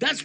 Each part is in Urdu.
10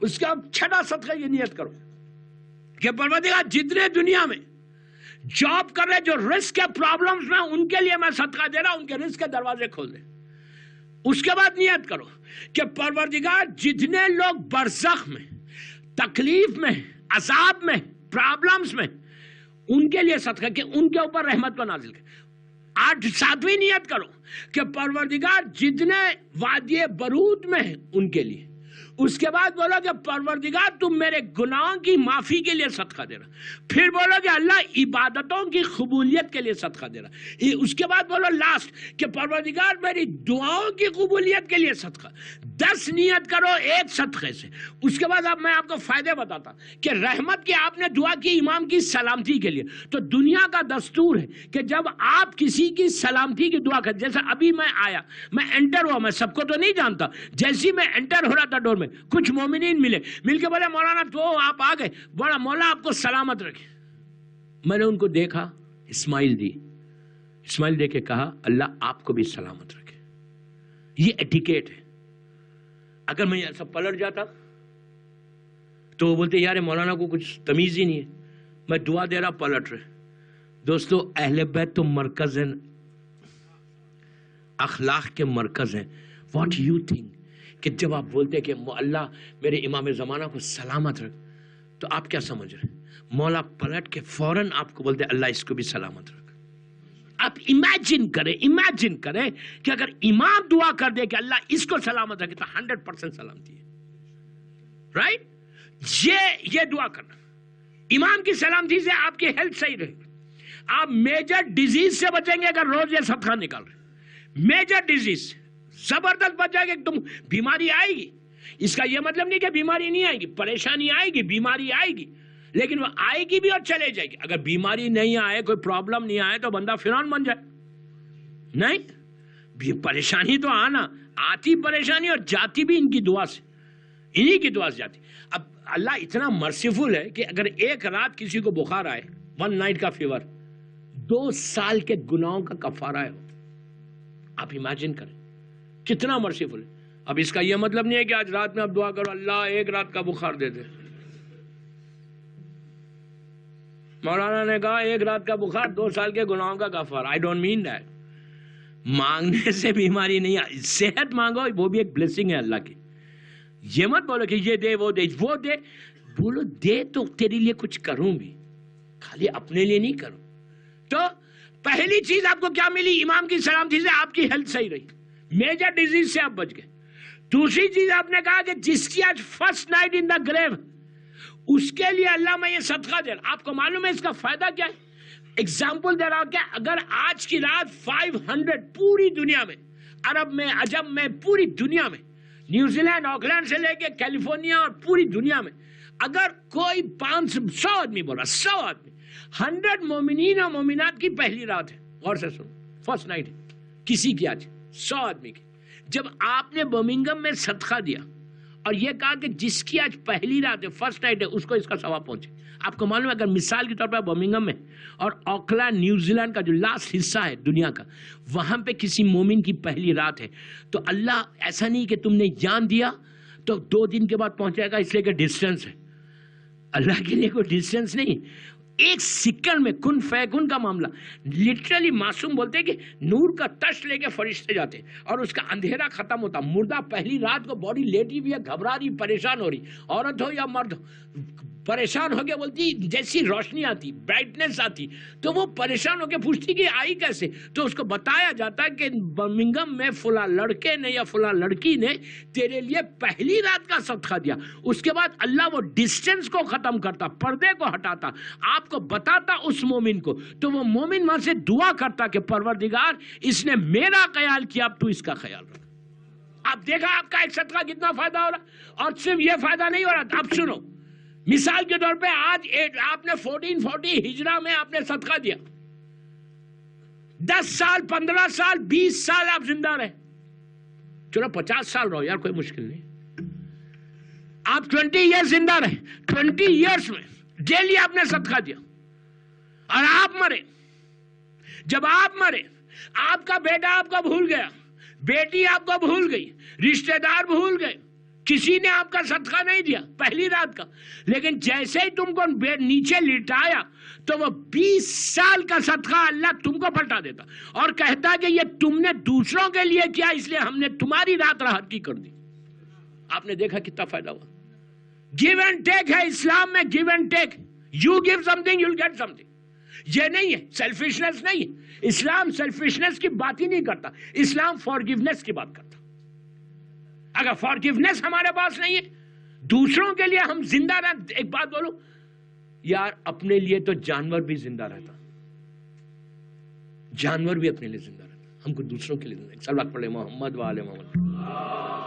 اس کا چھٹا صدقہ کی نیت کرو کہ پروردگار جتنے دنیا میں جاب کر رہے جو رزق کے پرابلمز میں ان کے لیے میں صدقہ دے رہا ہوں، ان کے رزق کے دروازے کھول دے. اس کے بعد نیت کرو کہ پروردگار جتنے لوگ برزخ میں، تکلیف میں، عذاب میں، پرابلمز میں، ان کے لیے صدقہ کہ ان کے اوپر رحمت کو نازل کر. 7ویں نیت کرو کہ پروردگار جتنے وادی برود میں ہیں ان کے لیے. اس کے بعد بولو کہ پروردگار تم میرے گناہوں کی معافی کے لیے صدقہ دے رہا. پھر بولو کہ اللہ عبادتوں کی قبولیت کے لیے صدقہ دے رہا. اس کے بعد بولو لاسٹ کہ پروردگار میری دعاؤں کی قبولیت کے لیے صدقہ. 10 نیت کرو ایک صدقے سے. اس کے بعد اب میں آپ کو فائدے بتاتا کہ رحمت کی آپ نے دعا کی امام کی سلامتی کے لیے. تو دنیا کا دستور ہے کہ جب آپ کسی کی سلامتی کی دعا کرتے، جیسے ابھی میں آیا، میں انٹر ہوا، میں سب کو تو نہیں جانتا، جیسی میں انٹر ہو رہا تھا ڈور میں کچھ مومنین ملے، مل کے بولے مولانا تو آپ آ گئے، بولا مولا آپ کو سلامت رکھے. میں نے ان کو دیکھا، اسمائل دی، اسمائل دے کے کہا اللہ آپ کو بھی سلامت رکھے. یہ ایٹیکیٹ ہے. اگر میں ایسا پلٹ جاتا تو وہ بولتے یار مولانا کو کچھ تمیز ہی نہیں ہے، میں دعا دے رہا پلٹ رہے. دوستو اہل بیت تو مرکز ہیں، اخلاق کے مرکز ہیں. واٹ یو تھنک کہ جب آپ بولتے کہ اللہ میرے امام زمانہ کو سلامت رکھ، تو آپ کیا سمجھ رہے ہیں؟ مولا پلٹ کے فوراً آپ کو بولتے اللہ اس کو بھی سلامت رکھ. آپ امیجن کریں کہ اگر امام دعا کر دے کہ اللہ اس کو سلامت رکھے تو 100% سلامتی ہے. رائٹ؟ یہ دعا کرنا، امام کی سلامتی سے آپ کی ہیلتھ صحیح رہے. آپ میجر ڈیزیز سے بچیں گے اگر روز یہ صدقہ نکال رہے. میجر ڈیزیز زبردست بچ جائے گی. تم بیماری آئے گی، اس کا یہ مطلب نہیں کہ بیماری نہیں آئے گی، پریشانی آئے گی، بیماری آئے گی، لیکن وہ آئے گی بھی اور چلے جائے گی. اگر بیماری نہیں آئے، کوئی پرابلم نہیں آئے تو بندہ فرعون بن جائے. نہیں، پریشانی تو آتی پریشانی اور جاتی بھی ان کی دعا سے، انہی کی دعا سے جاتی. اب اللہ اتنا مرسیفل ہے کہ اگر ایک رات کسی کو بخار آئے، 1 نائٹ کا فیور، 2 سال کے گناہوں کا کفارہ ہے. آپ امیجن کریں کتنا مرسیفل ہے. اب اس کا یہ مطلب نہیں ہے کہ آج رات میں آپ دعا کرو اللہ ایک رات کا بخار دے دے. مولانا نے کہا ایک رات کا بخار 2 سال کے گناہوں کا کفارہ. I don't mean that. مانگنے سے بیماری نہیں آئی. صحت مانگو، وہ بھی ایک بلیسنگ ہے اللہ کی. یہ مت بولو کہ یہ دے وہ دے، بولو دے تو تیرے لیے کچھ کروں بھی، خالی اپنے لیے نہیں کروں. تو پہلی چیز آپ کو کیا ملی؟ امام کی سلامتی سے آپ کی ہیلتھ صحیح رہی، میجر ڈیزیز سے آپ بچ گئے. دوسری چیز آپ نے کہا کہ جس کی آج فرسٹ نائٹ ان دا گریو، اس کے لیے اللہ میں یہ صدقہ دے رہا. آپ کو معلوم ہے اس کا فائدہ کیا ہے؟ ایگزامپل دے رہا ہوں کہ اگر آج کی رات 500 پوری دنیا میں، عرب میں، عجم میں، پوری دنیا میں، نیوزی لینڈ، آکلینڈ سے لے کے کیلیفورنیا اور پوری دنیا میں اگر کوئی 500 آدمی بولا، 100 آدمی، 100 مومنین اور مومنات کی پہلی رات ہے. غور سے سنو، فرسٹ نائٹ ہے کسی کی آج 100 آدمی کی. جب آپ نے برمنگھم میں صدقہ دیا اور یہ کہا کہ جس کی آج پہلی رات ہے، فرسٹ نائٹ ہے، اس کو اس کا ثواب پہنچے. آپ کو معلوم ہے اگر مثال کے طور پر برمنگھم میں اور آکلینڈ نیوزی لینڈ کا جو لاسٹ حصہ ہے دنیا کا، وہاں پہ کسی مومن کی پہلی رات ہے، تو اللہ ایسا نہیں کہ تم نے جان دیا تو 2 دن کے بعد پہنچائے گا اس لیے کہ ڈسٹینس ہے. اللہ کے لیے کوئی ڈسٹینس نہیں. ایک سیکنڈ میں کن فیکن کا معاملہ. لٹرلی معصوم بولتے ہیں کہ نور کا تش لے کے فرشتے جاتے اور اس کا اندھیرا ختم ہوتا. مردہ پہلی رات کو باڈی لیٹی ہوئی ہے، گھبرا رہی، پریشان ہو رہی، عورت ہو یا مرد ہو، پریشان ہو کے بولتی جیسی روشنی آتی، برائٹنس آتی، تو وہ پریشان ہو کے پوچھتی کہ آئی کیسے. تو اس کو بتایا جاتا کہ برمنگھم میں فلاں لڑکے نے یا فلاں لڑکی نے تیرے لیے پہلی رات کا صدقہ دیا. اس کے بعد اللہ وہ ڈسٹینس کو ختم کرتا، پردے کو ہٹاتا، آپ کو بتاتا اس مومن کو. تو وہ مومن وہاں سے دعا کرتا کہ پروردگار اس نے میرا خیال کیا، اب تو اس کا خیال رکھ. آپ دیکھا آپ کا ایک صدقہ کتنا فائدہ ہو رہا. اور صرف یہ فائدہ نہیں ہو رہا. اب سنو، مثال کے طور پہ آج آپ نے 1440 ہجرہ میں آپ نے صدقہ دیا، 10 سال 15 سال 20 سال آپ زندہ رہے. چلو 50 سال رہو یار، کوئی مشکل نہیں. آپ 20 ایئر زندہ رہے، 20 ایئرس میں ڈیلی آپ نے صدقہ دیا اور آپ مرے. جب آپ مرے، آپ کا بیٹا آپ کو بھول گیا، بیٹی آپ کو بھول گئی، رشتہ دار بھول گئے، کسی نے آپ کا صدقہ نہیں دیا پہلی رات کا، لیکن جیسے ہی تم کو نیچے لٹایا تو وہ 20 سال کا صدقہ اللہ تم کو پلٹا دیتا اور کہتا کہ یہ تم نے دوسروں کے لیے کیا، اس لیے ہم نے تمہاری رات راحت کی کر دی۔ آپ نے دیکھا کتنا فائدہ ہوا۔ گیو اینڈ ٹیک ہے اسلام میں، give and take, you give something you will get something. یہ نہیں ہے سیلفشنس، نہیں ہے اسلام، سیلفشنس کی بات ہی نہیں کرتا، اسلام فارگیونیس کی بات کرتا۔ اگر فارگیونیس ہمارے پاس نہیں ہے، دوسروں کے لیے ہم زندہ رہتے، ایک بات بولو یار، اپنے لیے تو جانور بھی زندہ رہتا، جانور بھی اپنے لیے زندہ رہتا، ہم کو دوسروں کے لیے زندہ۔ ایک سلوات پڑھ لیں، محمد و آل محمد۔